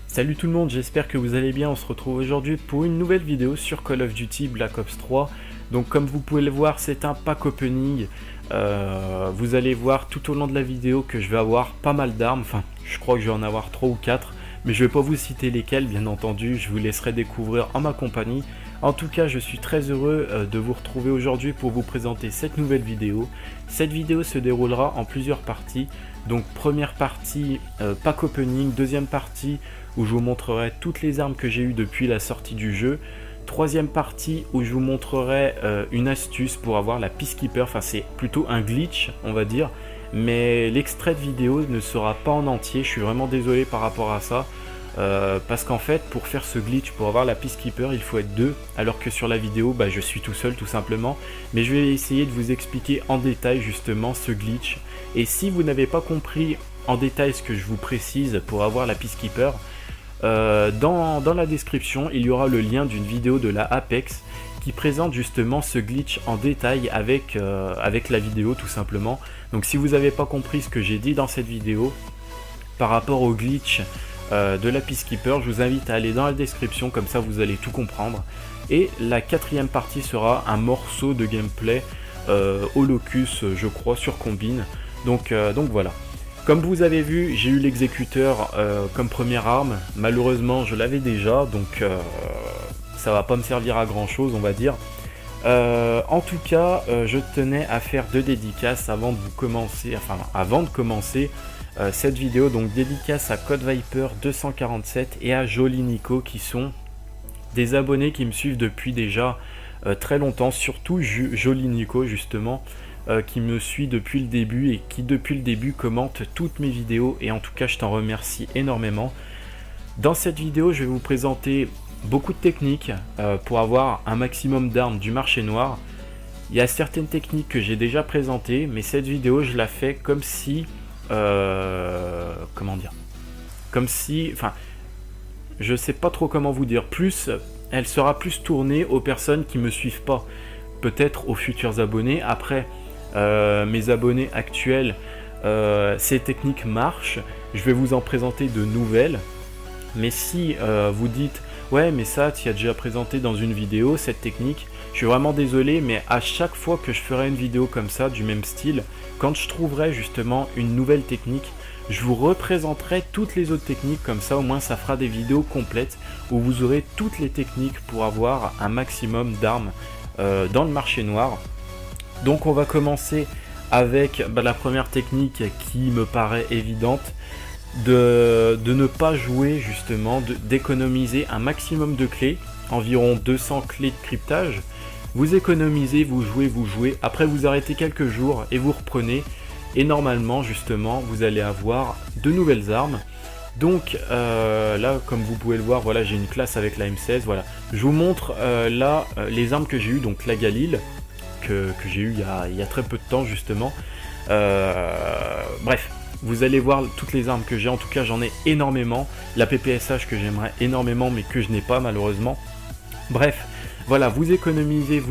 Salut tout le monde, j'espère que vous allez bien. On se retrouve aujourd'hui pour une nouvelle vidéo sur Call of Duty Black Ops 3. Donc comme vous pouvez le voir, c'est un pack opening. Vous allez voir tout au long de la vidéo que je vais avoir pas mal d'armes. Enfin, je crois que je vais en avoir 3 ou 4. Mais je vais pas vous citer lesquelles, bien entendu. Je vous laisserai découvrir en ma compagnie. En tout cas, je suis très heureux de vous retrouver aujourd'hui pour vous présenter cette nouvelle vidéo. Cette vidéo se déroulera en plusieurs parties. Donc première partie, pack opening. Deuxième partie, où je vous montrerai toutes les armes que j'ai eues depuis la sortie du jeu. Troisième partie où je vous montrerai une astuce pour avoir la Peacekeeper, enfin c'est plutôt un glitch on va dire, mais l'extrait de vidéo ne sera pas en entier, je suis vraiment désolé par rapport à ça, parce qu'en fait pour faire ce glitch, pour avoir la Peacekeeper il faut être deux, alors que sur la vidéo je suis tout seul tout simplement, mais je vais essayer de vous expliquer en détail justement ce glitch, et si vous n'avez pas compris en détail ce que je vous précise pour avoir la Peacekeeper, dans la description il y aura le lien d'une vidéo de la Apex qui présente justement ce glitch en détail avec la vidéo tout simplement. Donc si vous n'avez pas compris ce que j'ai dit dans cette vidéo par rapport au glitch de la Peacekeeper, je vous invite à aller dans la description, comme ça vous allez tout comprendre. Et la quatrième partie sera un morceau de gameplay au locus je crois sur Combine. Donc voilà. Comme vous avez vu, j'ai eu l'exécuteur comme première arme. Malheureusement, je l'avais déjà, donc ça va pas me servir à grand chose, on va dire. En tout cas, je tenais à faire deux dédicaces avant de commencer cette vidéo. Donc dédicace à Code Viper 247 et à Joli Nico, qui sont des abonnés qui me suivent depuis déjà très longtemps. Surtout Joli Nico justement. Qui me suit depuis le début et qui depuis le début commente toutes mes vidéos, et en tout cas je t'en remercie énormément. Dans cette vidéo je vais vous présenter beaucoup de techniques pour avoir un maximum d'armes du marché noir. Il y a certaines techniques que j'ai déjà présentées, mais cette vidéo je la fais comme si je sais pas trop comment vous dire, elle sera plus tournée aux personnes qui me suivent pas, peut-être aux futurs abonnés. Après mes abonnés actuels, ces techniques marchent, je vais vous en présenter de nouvelles, mais si vous dites ouais mais ça tu as déjà présenté dans une vidéo cette technique, je suis vraiment désolé, mais à chaque fois que je ferai une vidéo comme ça du même style, quand je trouverai justement une nouvelle technique, je vous représenterai toutes les autres techniques, comme ça au moins ça fera des vidéos complètes où vous aurez toutes les techniques pour avoir un maximum d'armes dans le marché noir. Donc on va commencer avec la première technique qui me paraît évidente, de ne pas jouer justement, d'économiser un maximum de clés, environ 200 clés de cryptage. Vous économisez, vous jouez, après vous arrêtez quelques jours et vous reprenez, et normalement justement vous allez avoir de nouvelles armes. Donc là comme vous pouvez le voir, voilà, j'ai une classe avec la M16, voilà. Je vous montre là les armes que j'ai eues, donc la Galil que j'ai eu il y a très peu de temps justement. Bref, vous allez voir toutes les armes que j'ai, en tout cas j'en ai énormément. La PPSH que j'aimerais énormément mais que je n'ai pas malheureusement. Bref, voilà, vous économisez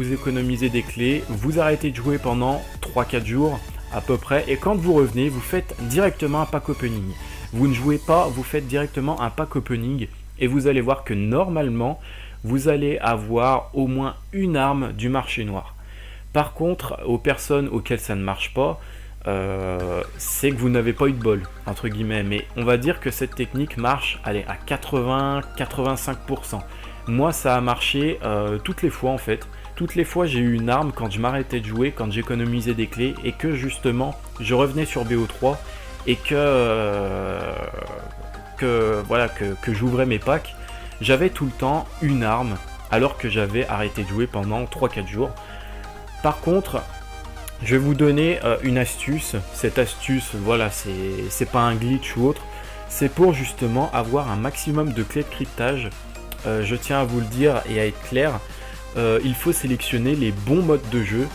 des clés, vous arrêtez de jouer pendant 3-4 jours à peu près, et quand vous revenez, vous faites directement un pack opening. Vous ne jouez pas, vous faites directement un pack opening, et vous allez voir que normalement, vous allez avoir au moins une arme du marché noir. Par contre, aux personnes auxquelles ça ne marche pas, c'est que vous n'avez pas eu de bol, entre guillemets, mais on va dire que cette technique marche, allez, à 80-85%. Moi, ça a marché toutes les fois en fait. Toutes les fois, j'ai eu une arme quand je m'arrêtais de jouer, quand j'économisais des clés, et que justement, je revenais sur BO3, et que j'ouvrais mes packs, j'avais tout le temps une arme, alors que j'avais arrêté de jouer pendant 3-4 jours. Par contre, je vais vous donner une astuce. Cette astuce, voilà, c'est pas un glitch ou autre, c'est pour justement avoir un maximum de clés de cryptage. Je tiens à vous le dire et à être clair, il faut sélectionner les bons modes de jeu.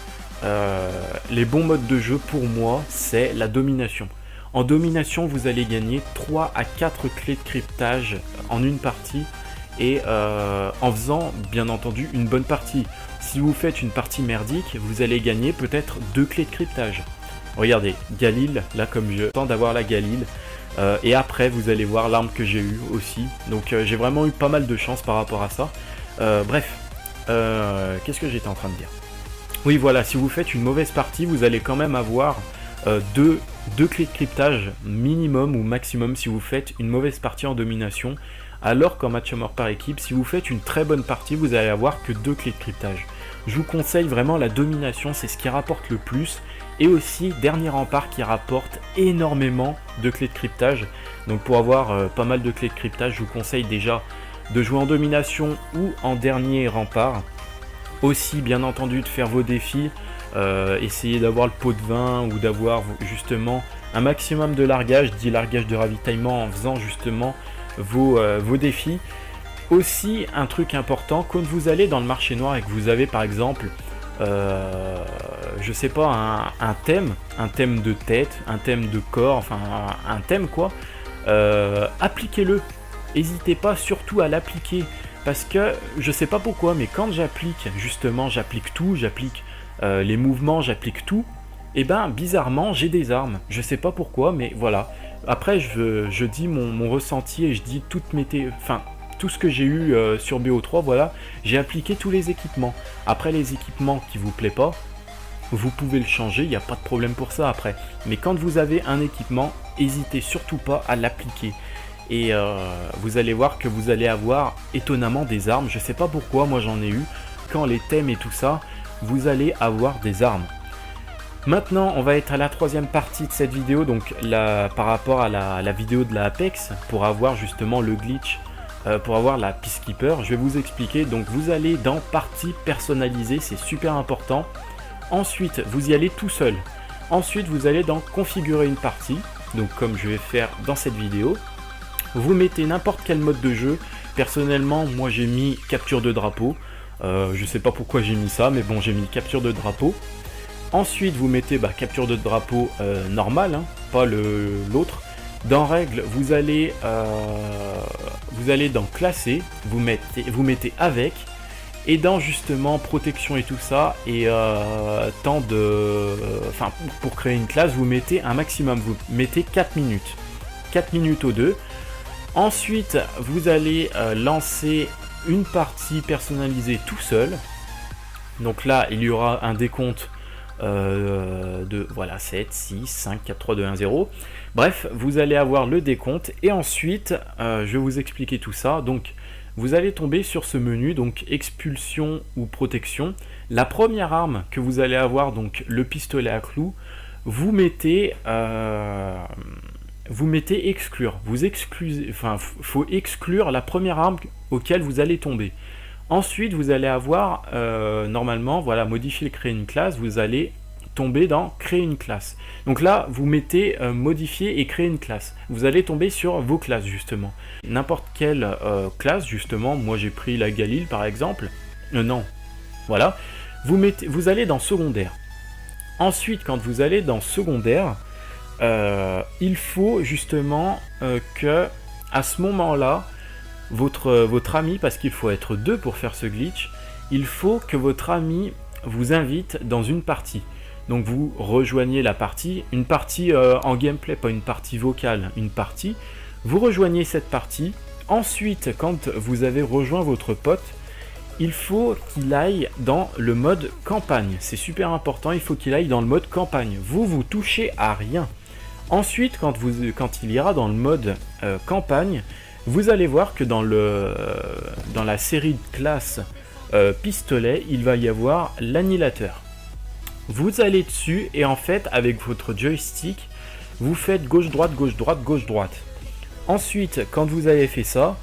Les bons modes de jeu pour moi, c'est la domination. En domination, vous allez gagner 3 à 4 clés de cryptage en une partie, et en faisant bien entendu une bonne partie. Si vous faites une partie merdique, vous allez gagner peut-être 2 clés de cryptage. Regardez, Galil, là comme je tente d'avoir la Galil, et après vous allez voir l'arme que j'ai eue aussi. Donc j'ai vraiment eu pas mal de chance par rapport à ça. Bref, qu'est-ce que j'étais en train de dire? Oui voilà, si vous faites une mauvaise partie, vous allez quand même avoir deux clés de cryptage minimum ou maximum si vous faites une mauvaise partie en domination. Alors qu'en match mort par équipe, si vous faites une très bonne partie, vous allez avoir que 2 clés de cryptage. Je vous conseille vraiment la domination, c'est ce qui rapporte le plus. Et aussi dernier rempart qui rapporte énormément de clés de cryptage. Donc pour avoir pas mal de clés de cryptage, je vous conseille déjà de jouer en domination ou en dernier rempart. Aussi bien entendu de faire vos défis, essayez d'avoir le pot de vin ou d'avoir justement un maximum de largage, dit largage de ravitaillement en faisant justement vos défis. Aussi un truc important, quand vous allez dans le marché noir et que vous avez par exemple je sais pas, un thème de tête, un thème de corps, enfin un thème quoi, appliquez-le. N'hésitez pas surtout à l'appliquer, parce que je sais pas pourquoi, mais quand j'applique justement, j'applique tout, j'applique les mouvements, j'applique tout, et ben bizarrement j'ai des armes. Je sais pas pourquoi, mais voilà. Après je dis mon ressenti et je dis tout ce que j'ai eu sur BO3, voilà, j'ai appliqué tous les équipements. Après les équipements qui vous plaît pas, vous pouvez le changer, il n'y a pas de problème pour ça après. Mais quand vous avez un équipement, n'hésitez surtout pas à l'appliquer. Et vous allez voir que vous allez avoir étonnamment des armes. Je sais pas pourquoi, moi j'en ai eu. Quand les thèmes et tout ça, vous allez avoir des armes. Maintenant, on va être à la 3e partie de cette vidéo, donc par rapport à la vidéo de la Apex, pour avoir justement le glitch. Pour avoir la Peacekeeper, je vais vous expliquer. Donc vous allez dans partie personnalisée, c'est super important. Ensuite vous y allez tout seul. Ensuite vous allez dans configurer une partie, donc comme je vais faire dans cette vidéo. Vous mettez n'importe quel mode de jeu. Personnellement moi j'ai mis capture de drapeau, je sais pas pourquoi j'ai mis ça, mais bon j'ai mis capture de drapeau. Ensuite vous mettez capture de drapeau normal, hein, pas l'autre. Dans règles, vous allez dans classer, vous mettez avec, et dans justement protection et tout ça, et pour créer une classe, vous mettez un maximum, vous mettez 4 minutes. 4 minutes aux deux. Ensuite, vous allez lancer une partie personnalisée tout seul. Donc là, il y aura un décompte de voilà 7, 6, 5, 4, 3, 2, 1, 0. Bref, vous allez avoir le décompte et ensuite je vais vous expliquer tout ça. Donc vous allez tomber sur ce menu, donc expulsion ou protection. La première arme que vous allez avoir, donc le pistolet à clous, vous mettez exclure. Vous exclusez, faut exclure la première arme auquel vous allez tomber. Ensuite, vous allez avoir, normalement, voilà, modifier, créer une classe, vous allez tomber dans créer une classe. Donc là, vous mettez modifier et créer une classe. Vous allez tomber sur vos classes, justement. N'importe quelle classe, justement, moi j'ai pris la Galil, par exemple. Non, voilà. Vous allez dans secondaire. Ensuite, quand vous allez dans secondaire, il faut justement que, à ce moment-là, votre ami, parce qu'il faut être 2 pour faire ce glitch, il faut que votre ami vous invite dans une partie. Donc vous rejoignez la partie, une partie en gameplay, pas une partie vocale, une partie. Vous rejoignez cette partie. Ensuite, quand vous avez rejoint votre pote, il faut qu'il aille dans le mode campagne. C'est super important, il faut qu'il aille dans le mode campagne. Vous touchez à rien. Ensuite, quand il ira dans le mode campagne, vous allez voir que dans la série de classes pistolet, il va y avoir l'annihilateur. Vous allez dessus et en fait, avec votre joystick, vous faites gauche-droite, gauche-droite, gauche-droite. Ensuite, quand vous avez fait ça,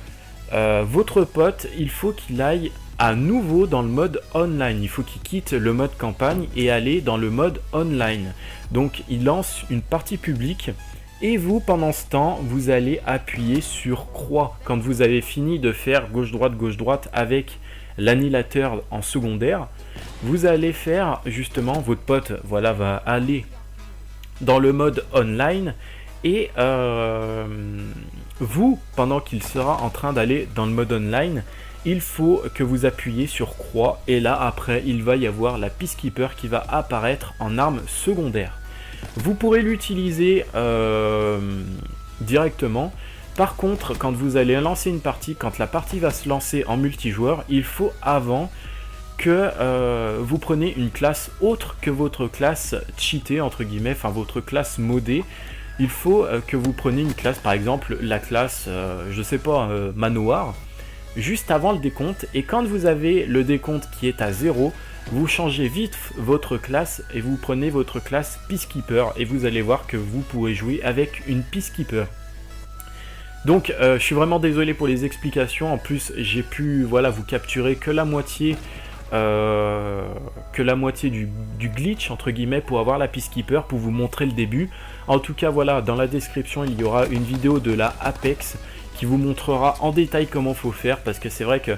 votre pote, il faut qu'il aille à nouveau dans le mode online. Il faut qu'il quitte le mode campagne et aller dans le mode online. Donc, il lance une partie publique. Et vous, pendant ce temps, vous allez appuyer sur croix. Quand vous avez fini de faire gauche-droite avec l'annihilateur en secondaire, vous allez faire justement, votre pote voilà, va aller dans le mode online et vous, pendant qu'il sera en train d'aller dans le mode online, il faut que vous appuyez sur croix et là après il va y avoir la Peacekeeper qui va apparaître en arme secondaire. Vous pourrez l'utiliser directement. Par contre, quand vous allez lancer une partie, quand la partie va se lancer en multijoueur, il faut avant que vous preniez une classe autre que votre classe cheatée, entre guillemets, enfin votre classe modée. Il faut que vous preniez une classe, par exemple la classe, je sais pas, manoir, juste avant le décompte. Et quand vous avez le décompte qui est à 0, vous changez vite votre classe et vous prenez votre classe Peacekeeper. Et vous allez voir que vous pourrez jouer avec une Peacekeeper. Donc je suis vraiment désolé pour les explications. En plus j'ai pu vous capturer que la moitié du glitch entre guillemets pour avoir la Peacekeeper, pour vous montrer le début. En tout cas voilà, dans la description il y aura une vidéo de la Apex qui vous montrera en détail comment faut faire, parce que c'est vrai que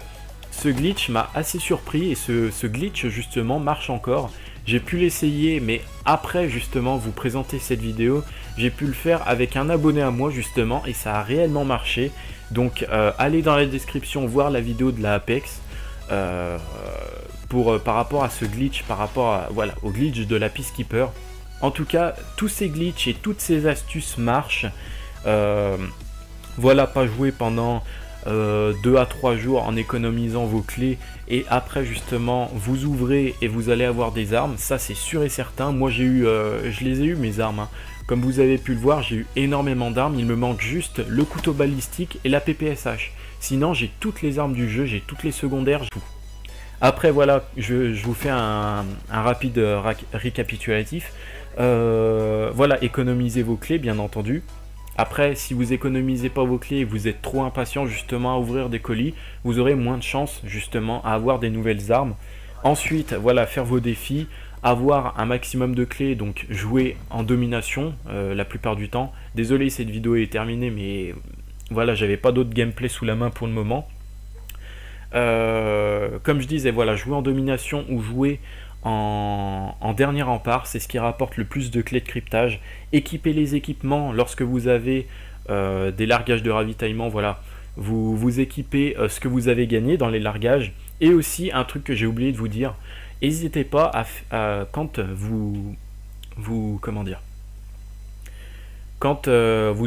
ce glitch m'a assez surpris et ce glitch justement marche encore. J'ai pu l'essayer, mais après justement vous présenter cette vidéo, j'ai pu le faire avec un abonné à moi justement et ça a réellement marché. Donc allez dans la description voir la vidéo de la Apex par rapport à ce glitch, par rapport au glitch de la Peacekeeper. En tout cas, tous ces glitches et toutes ces astuces marchent. Pas jouer pendant 2 à 3 jours en économisant vos clés et après justement vous ouvrez et vous allez avoir des armes, ça c'est sûr et certain. Moi je les ai eu mes armes, hein. Comme vous avez pu le voir, j'ai eu énormément d'armes, il me manque juste le couteau balistique et la PPSH. Sinon j'ai toutes les armes du jeu, j'ai toutes les secondaires, tout. Après voilà, je vous fais un rapide récapitulatif. Économisez vos clés bien entendu. Après, si vous économisez pas vos clés et vous êtes trop impatient justement à ouvrir des colis, vous aurez moins de chances justement à avoir des nouvelles armes. Ensuite, faire vos défis, avoir un maximum de clés, donc jouer en domination la plupart du temps. Désolé, cette vidéo est terminée, mais j'avais pas d'autre gameplay sous la main pour le moment. Comme je disais, jouer en domination ou jouer en dernier rempart, c'est ce qui rapporte le plus de clés de cryptage. Équipez les équipements lorsque vous avez des largages de ravitaillement, vous équipez ce que vous avez gagné dans les largages. Et aussi un truc que j'ai oublié de vous dire, n'hésitez pas quand vous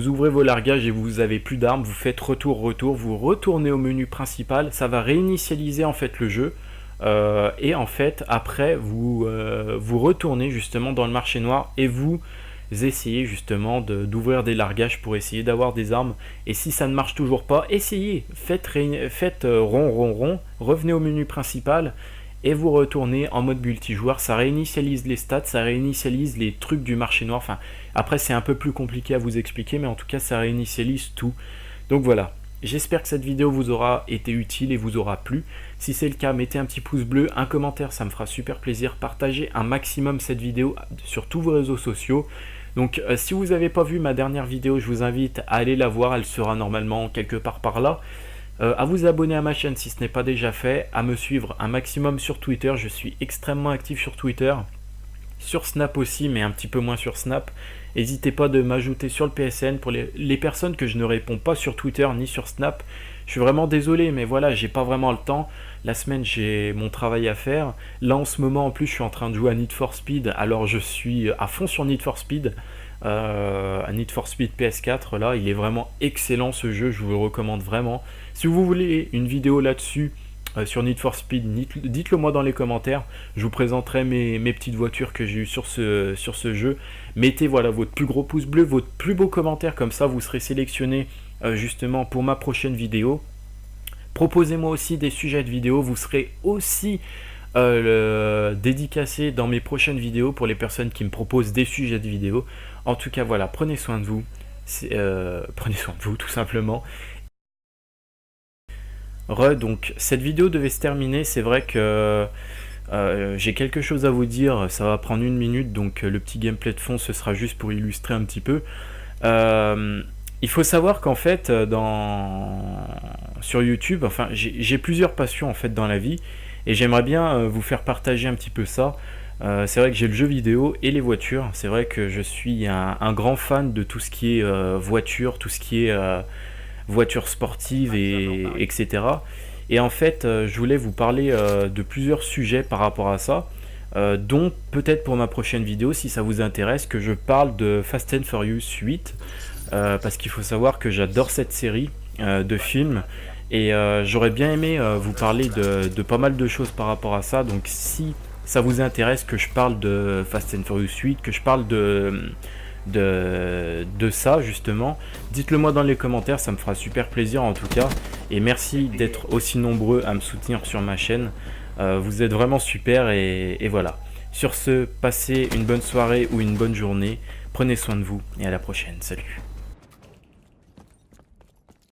ouvrez vos largages et vous avez plus d'armes, vous faites retour, vous retournez au menu principal, ça va réinitialiser en fait le jeu. Et en fait après vous retournez justement dans le marché noir et vous essayez justement d'ouvrir des largages pour essayer d'avoir des armes. Et si ça ne marche toujours pas, essayez, faites rond, revenez au menu principal et vous retournez en mode multijoueur. Ça réinitialise les stats, ça réinitialise les trucs du marché noir. Enfin après c'est un peu plus compliqué à vous expliquer, mais en tout cas ça réinitialise tout. Donc voilà. J'espère que cette vidéo vous aura été utile et vous aura plu. Si c'est le cas, mettez un petit pouce bleu, un commentaire, ça me fera super plaisir. Partagez un maximum cette vidéo sur tous vos réseaux sociaux. Donc si vous n'avez pas vu ma dernière vidéo, je vous invite à aller la voir, elle sera normalement quelque part par là. À vous abonner à ma chaîne si ce n'est pas déjà fait, à me suivre un maximum sur Twitter, je suis extrêmement actif sur Twitter. Sur Snap aussi, mais un petit peu moins sur Snap. N'hésitez pas de m'ajouter sur le PSN pour les personnes que je ne réponds pas sur Twitter ni sur Snap. Je suis vraiment désolé, mais j'ai pas vraiment le temps. La semaine, j'ai mon travail à faire. Là, en ce moment, en plus, je suis en train de jouer à Need for Speed. Alors, je suis à fond sur Need for Speed. Need for Speed PS4, là, il est vraiment excellent ce jeu. Je vous le recommande vraiment. Si vous voulez une vidéo là-dessus, sur Need for Speed, dites-le moi dans les commentaires. Je vous présenterai mes petites voitures que j'ai eues sur ce jeu. Mettez votre plus gros pouce bleu, votre plus beau commentaire, comme ça vous serez sélectionné justement pour ma prochaine vidéo. Proposez-moi aussi des sujets de vidéo, vous serez aussi dédicacé dans mes prochaines vidéos pour les personnes qui me proposent des sujets de vidéo. En tout cas prenez soin de vous, prenez soin de vous tout simplement. Donc cette vidéo devait se terminer, c'est vrai que j'ai quelque chose à vous dire, ça va prendre 1 minute, donc le petit gameplay de fond ce sera juste pour illustrer un petit peu. Il faut savoir qu'en fait sur YouTube, j'ai plusieurs passions en fait dans la vie et j'aimerais bien vous faire partager un petit peu ça. C'est vrai que j'ai le jeu vidéo et les voitures, c'est vrai que je suis un grand fan de tout ce qui est voiture, tout ce qui est voitures sportives etc. Et en fait, je voulais vous parler de plusieurs sujets par rapport à ça, dont peut-être pour ma prochaine vidéo, si ça vous intéresse, que je parle de Fast and Furious 8, parce qu'il faut savoir que j'adore cette série de films, et j'aurais bien aimé vous parler de pas mal de choses par rapport à ça. Donc si ça vous intéresse que je parle de Fast and Furious 8, que je parle de ça justement, dites-le moi dans les commentaires, ça me fera super plaisir en tout cas, et merci d'être aussi nombreux à me soutenir sur ma chaîne. Vous êtes vraiment super, et voilà. Sur ce, passez une bonne soirée ou une bonne journée, prenez soin de vous et à la prochaine, salut.